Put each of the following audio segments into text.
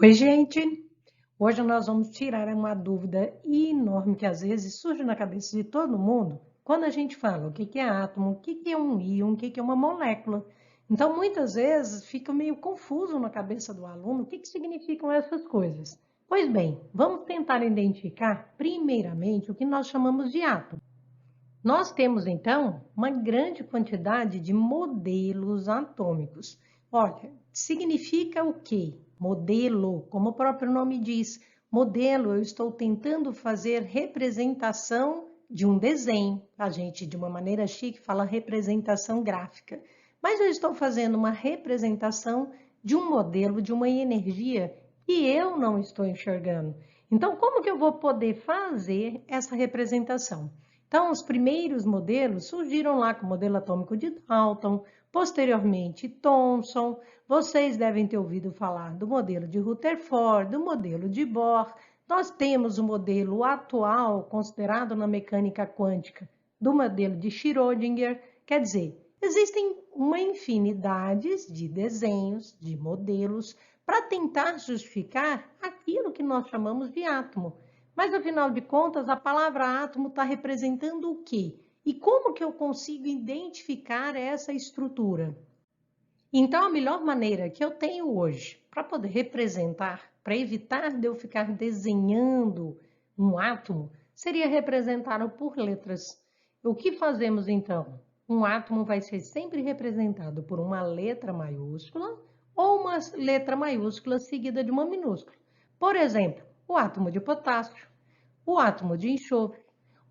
Oi, gente! Hoje nós vamos tirar uma dúvida enorme que às vezes surge na cabeça de todo mundo quando a gente fala o que que é átomo, o que que é um íon, o que que é uma molécula. Então, muitas vezes fica meio confuso na cabeça do aluno o que que significam essas coisas. Pois bem, vamos tentar identificar primeiramente o que nós chamamos de átomo. Nós temos, então, uma grande quantidade de modelos atômicos. Olha, significa o quê? Modelo, como o próprio nome diz. Modelo, eu estou tentando fazer representação de um desenho. A gente, de uma maneira chique, fala representação gráfica. Mas eu estou fazendo uma representação de um modelo, de uma energia que eu não estou enxergando. Então, como que eu vou poder fazer essa representação? Então, os primeiros modelos surgiram lá com o modelo atômico de Dalton, posteriormente Thomson. Vocês devem ter ouvido falar do modelo de Rutherford, do modelo de Bohr. Nós temos o modelo atual, considerado na mecânica quântica, do modelo de Schrödinger. Quer dizer, existem uma infinidade de desenhos, de modelos, para tentar justificar aquilo que nós chamamos de átomo. Mas, afinal de contas, a palavra átomo está representando o quê? E como que eu consigo identificar essa estrutura? Então, a melhor maneira que eu tenho hoje para poder representar, para evitar de eu ficar desenhando um átomo, seria representá-lo por letras. O que fazemos então? Um átomo vai ser sempre representado por uma letra maiúscula ou uma letra maiúscula seguida de uma minúscula. Por exemplo, o átomo de potássio, o átomo de enxofre,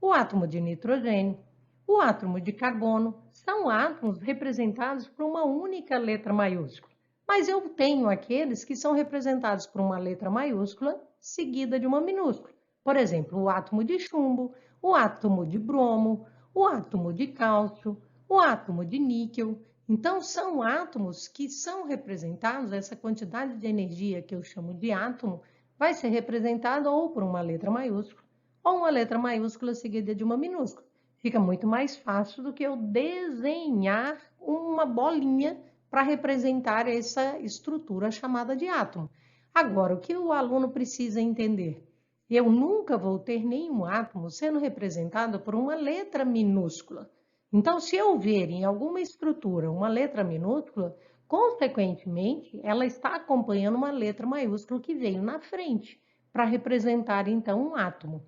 o átomo de nitrogênio, o átomo de carbono, são átomos representados por uma única letra maiúscula. Mas eu tenho aqueles que são representados por uma letra maiúscula seguida de uma minúscula. Por exemplo, o átomo de chumbo, o átomo de bromo, o átomo de cálcio, o átomo de níquel. Então, são átomos que são representados, essa quantidade de energia que eu chamo de átomo, vai ser representada ou por uma letra maiúscula ou uma letra maiúscula seguida de uma minúscula. Fica muito mais fácil do que eu desenhar uma bolinha para representar essa estrutura chamada de átomo. Agora, o que o aluno precisa entender? Eu nunca vou ter nenhum átomo sendo representado por uma letra minúscula. Então, se eu ver em alguma estrutura uma letra minúscula, consequentemente, ela está acompanhando uma letra maiúscula que veio na frente, para representar, então, um átomo.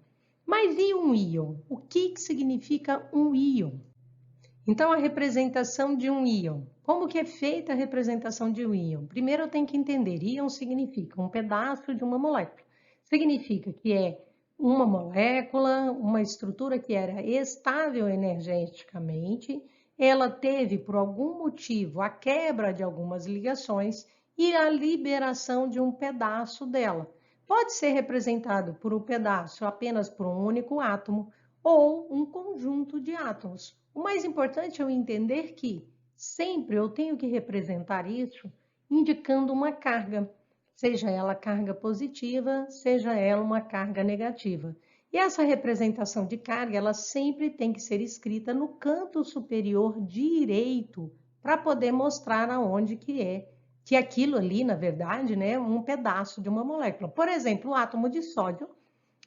Mas e um íon? O que significa um íon? Então, a representação de um íon. Como que é feita a representação de um íon? Primeiro eu tenho que entender, íon significa um pedaço de uma molécula. Significa que é uma molécula, uma estrutura que era estável energeticamente, ela teve, por algum motivo, a quebra de algumas ligações e a liberação de um pedaço dela. Pode ser representado por um pedaço apenas por um único átomo ou um conjunto de átomos. O mais importante é eu entender que sempre eu tenho que representar isso indicando uma carga, seja ela carga positiva, seja ela uma carga negativa. E essa representação de carga, ela sempre tem que ser escrita no canto superior direito, para poder mostrar aonde que é que aquilo ali, na verdade, né, é um pedaço de uma molécula. Por exemplo, o átomo de sódio.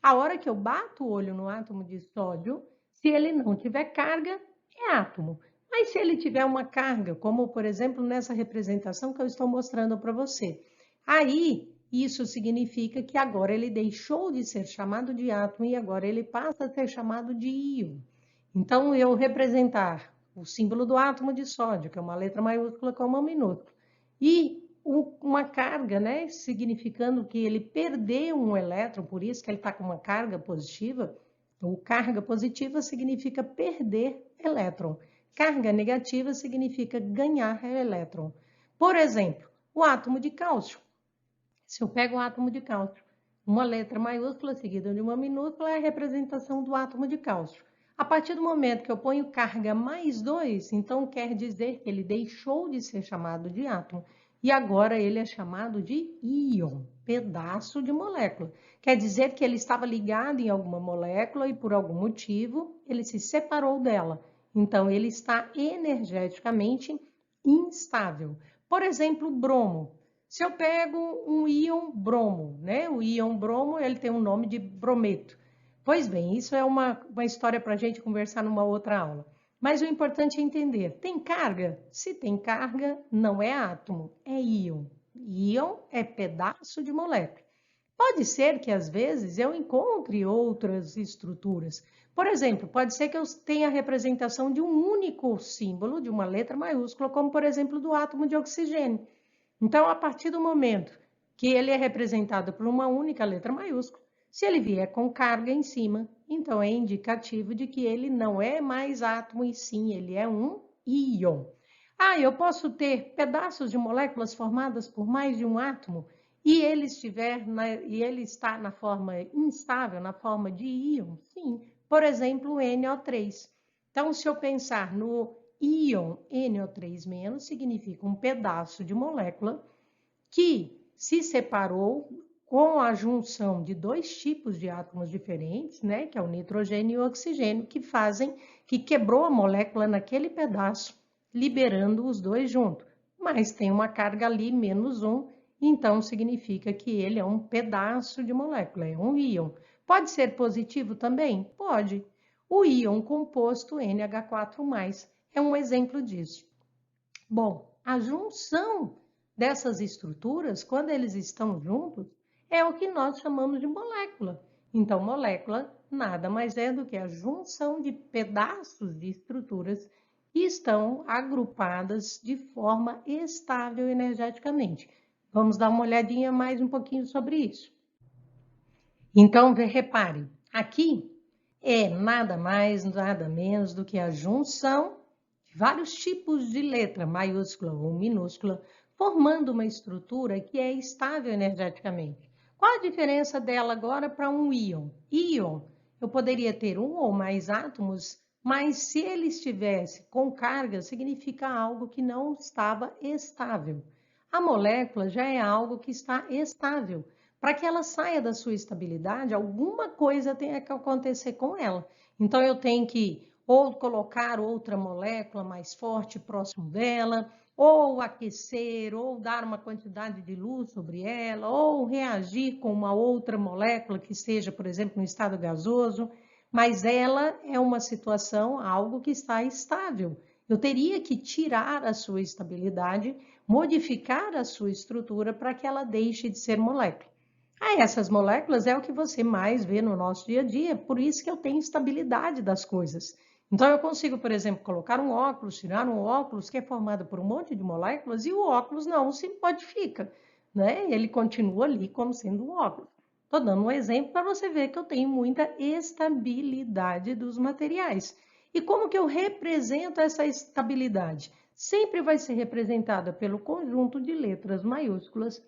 A hora que eu bato o olho no átomo de sódio, se ele não tiver carga, é átomo. Mas se ele tiver uma carga, como por exemplo nessa representação que eu estou mostrando para você, aí isso significa que agora ele deixou de ser chamado de átomo e agora ele passa a ser chamado de íon. Então, eu representar o símbolo do átomo de sódio, que é uma letra maiúscula com uma minúscula, e uma carga, né, significando que ele perdeu um elétron, por isso que ele está com uma carga positiva. O carga positiva significa perder elétron. Carga negativa significa ganhar elétron. Por exemplo, o átomo de cálcio. Se eu pego o átomo de cálcio, uma letra maiúscula seguida de uma minúscula é a representação do átomo de cálcio. A partir do momento que eu ponho carga mais 2, então quer dizer que ele deixou de ser chamado de átomo e agora ele é chamado de íon, pedaço de molécula. Quer dizer que ele estava ligado em alguma molécula e por algum motivo ele se separou dela. Então ele está energeticamente instável. Por exemplo, o bromo. Se eu pego um íon bromo, né? O íon bromo, ele tem um nome de brometo. Pois bem, isso é uma história para a gente conversar numa outra aula. Mas o importante é entender, tem carga? Se tem carga, não é átomo, é íon. Íon é pedaço de molécula. Pode ser que, às vezes, eu encontre outras estruturas. Por exemplo, pode ser que eu tenha a representação de um único símbolo, de uma letra maiúscula, como, por exemplo, do átomo de oxigênio. Então, a partir do momento que ele é representado por uma única letra maiúscula, se ele vier com carga em cima, então é indicativo de que ele não é mais átomo e sim, ele é um íon. Ah, eu posso ter pedaços de moléculas formadas por mais de um átomo e ele está na forma instável, na forma de íon? Sim. Por exemplo, o NO3. Então, se eu pensar no íon NO3- significa um pedaço de molécula que se separou com a junção de dois tipos de átomos diferentes, né, que é o nitrogênio e o oxigênio, que quebrou a molécula naquele pedaço, liberando os dois juntos. Mas tem uma carga ali, -1, então significa que ele é um pedaço de molécula, é um íon. Pode ser positivo também? Pode. O íon composto NH4+, é um exemplo disso. Bom, a junção dessas estruturas, quando eles estão juntos, é o que nós chamamos de molécula. Então, molécula nada mais é do que a junção de pedaços de estruturas que estão agrupadas de forma estável energeticamente. Vamos dar uma olhadinha mais um pouquinho sobre isso. Então, repare, aqui é nada mais, nada menos do que a junção de vários tipos de letra, maiúscula ou minúscula, formando uma estrutura que é estável energeticamente. Qual a diferença dela agora para um íon? Íon, eu poderia ter um ou mais átomos, mas se ele estivesse com carga, significa algo que não estava estável. A molécula já é algo que está estável. Para que ela saia da sua estabilidade, alguma coisa tem que acontecer com ela. Então, eu tenho que ou colocar outra molécula mais forte próximo dela, ou aquecer, ou dar uma quantidade de luz sobre ela, ou reagir com uma outra molécula que esteja, por exemplo, no estado gasoso. Mas ela é uma situação, algo que está estável. Eu teria que tirar a sua estabilidade, modificar a sua estrutura para que ela deixe de ser molécula. Essas moléculas é o que você mais vê no nosso dia a dia, por isso que eu tenho estabilidade das coisas. Então, eu consigo, por exemplo, colocar um óculos, tirar um óculos que é formado por um monte de moléculas e o óculos não se modifica, né? Ele continua ali como sendo um óculos. Estou dando um exemplo para você ver que eu tenho muita estabilidade dos materiais. E como que eu represento essa estabilidade? Sempre vai ser representada pelo conjunto de letras maiúsculas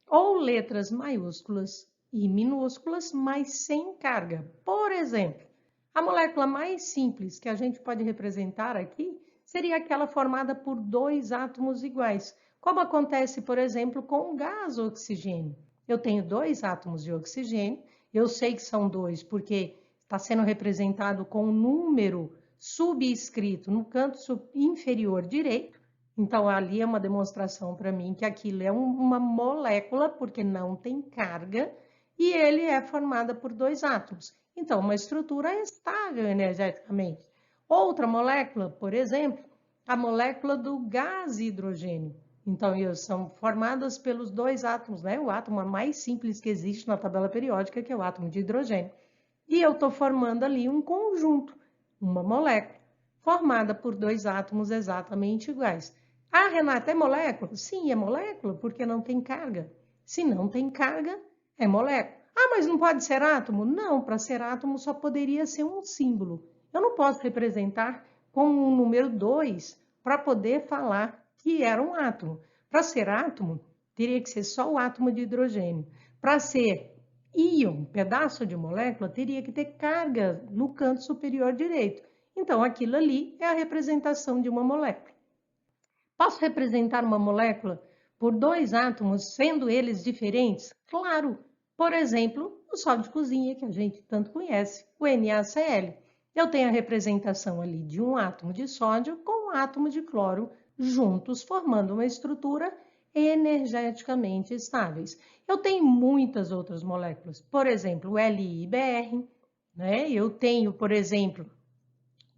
ou letras maiúsculas e minúsculas, mas sem carga. Por exemplo, a molécula mais simples que a gente pode representar aqui seria aquela formada por dois átomos iguais, como acontece, por exemplo, com o gás oxigênio. Eu tenho dois átomos de oxigênio, eu sei que são dois porque está sendo representado com um número subscrito no canto inferior direito. Então, ali é uma demonstração para mim que aquilo é uma molécula, porque não tem carga, e ele é formada por dois átomos. Então, uma estrutura estável energeticamente. Outra molécula, por exemplo, a molécula do gás hidrogênio. Então, são formadas pelos dois átomos, né? O átomo mais simples que existe na tabela periódica, que é o átomo de hidrogênio. E eu estou formando ali um conjunto, uma molécula, formada por dois átomos exatamente iguais. Ah, Renata, é molécula? Sim, é molécula, porque não tem carga. Se não tem carga, é molécula. Ah, mas não pode ser átomo? Não, para ser átomo só poderia ser um símbolo. Eu não posso representar com o número 2 para poder falar que era um átomo. Para ser átomo, teria que ser só o átomo de hidrogênio. Para ser íon, pedaço de molécula, teria que ter carga no canto superior direito. Então, aquilo ali é a representação de uma molécula. Posso representar uma molécula por dois átomos, sendo eles diferentes? Claro! Por exemplo, o sódio de cozinha, que a gente tanto conhece, o NaCl. Eu tenho a representação ali de um átomo de sódio com um átomo de cloro juntos, formando uma estrutura energeticamente estáveis. Eu tenho muitas outras moléculas, por exemplo, o LIBR, né? Eu tenho, por exemplo,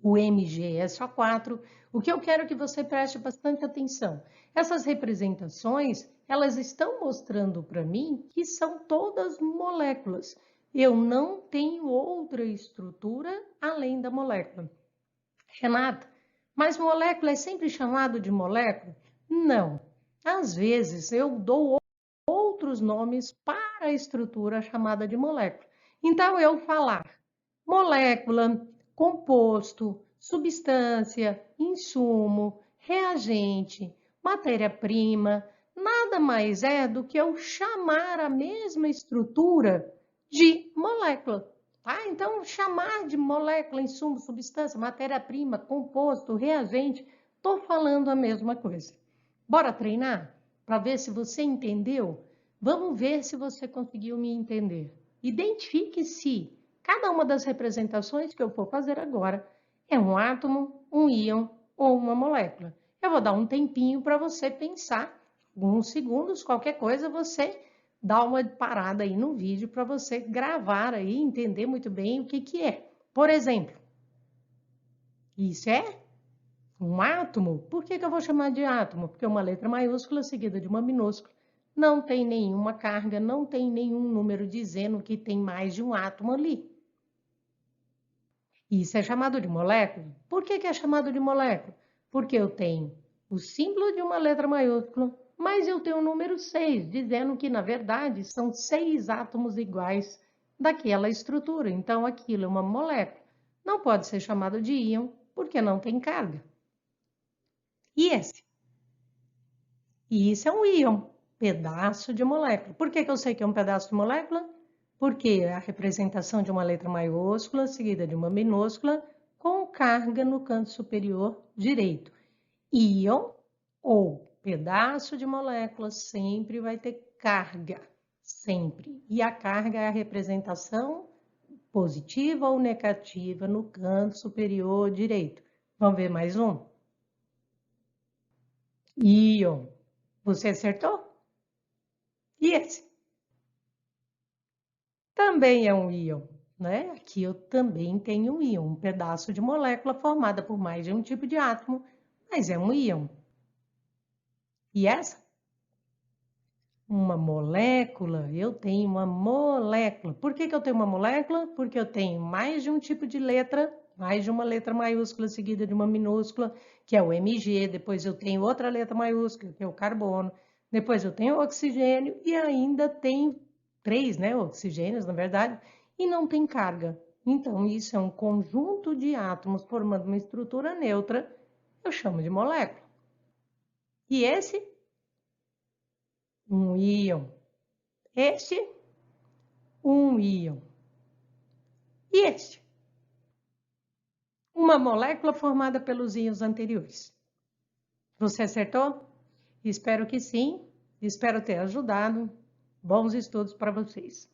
o MgSO4. O que eu quero que você preste bastante atenção. Essas representações, elas estão mostrando para mim que são todas moléculas. Eu não tenho outra estrutura além da molécula. Renata, mas molécula é sempre chamado de molécula? Não. Às vezes eu dou outros nomes para a estrutura chamada de molécula. Então, eu falar molécula, composto, substância, insumo, reagente, matéria-prima, nada mais é do que eu chamar a mesma estrutura de molécula. Tá? Então, chamar de molécula, insumo, substância, matéria-prima, composto, reagente, estou falando a mesma coisa. Bora treinar? Para ver se você entendeu? Vamos ver se você conseguiu me entender. Identifique se cada uma das representações que eu for fazer agora é um átomo, um íon ou uma molécula. Eu vou dar um tempinho para você pensar, alguns segundos, qualquer coisa, você dá uma parada aí no vídeo para você gravar aí, entender muito bem o que é. Por exemplo, isso é um átomo? Por que eu vou chamar de átomo? Porque uma letra maiúscula seguida de uma minúscula não tem nenhuma carga, não tem nenhum número dizendo que tem mais de um átomo ali. Isso é chamado de molécula? Por que é chamado de molécula? Porque eu tenho o símbolo de uma letra maiúscula, mas eu tenho o número 6, dizendo que, na verdade, são 6 átomos iguais daquela estrutura. Então, aquilo é uma molécula. Não pode ser chamado de íon, porque não tem carga. E esse? E isso é um íon, pedaço de molécula. Por que eu sei que é um pedaço de molécula? Porque é a representação de uma letra maiúscula seguida de uma minúscula com carga no canto superior direito. Íon ou pedaço de molécula sempre vai ter carga, sempre. E a carga é a representação positiva ou negativa no canto superior direito. Vamos ver mais um? Íon. Você acertou? E esse? Também é um íon, né? Aqui eu também tenho um íon, um pedaço de molécula formada por mais de um tipo de átomo, mas é um íon. E essa? Uma molécula, eu tenho uma molécula. Por que eu tenho uma molécula? Porque eu tenho mais de um tipo de letra, mais de uma letra maiúscula seguida de uma minúscula, que é o Mg, depois eu tenho outra letra maiúscula, que é o carbono, depois eu tenho o oxigênio e ainda tenho 3, né, oxigênios, na verdade, e não tem carga. Então, isso é um conjunto de átomos formando uma estrutura neutra, eu chamo de molécula. E esse? Um íon. Este? Um íon. E este? Uma molécula formada pelos íons anteriores. Você acertou? Espero que sim. Espero ter ajudado. Bons estudos para vocês.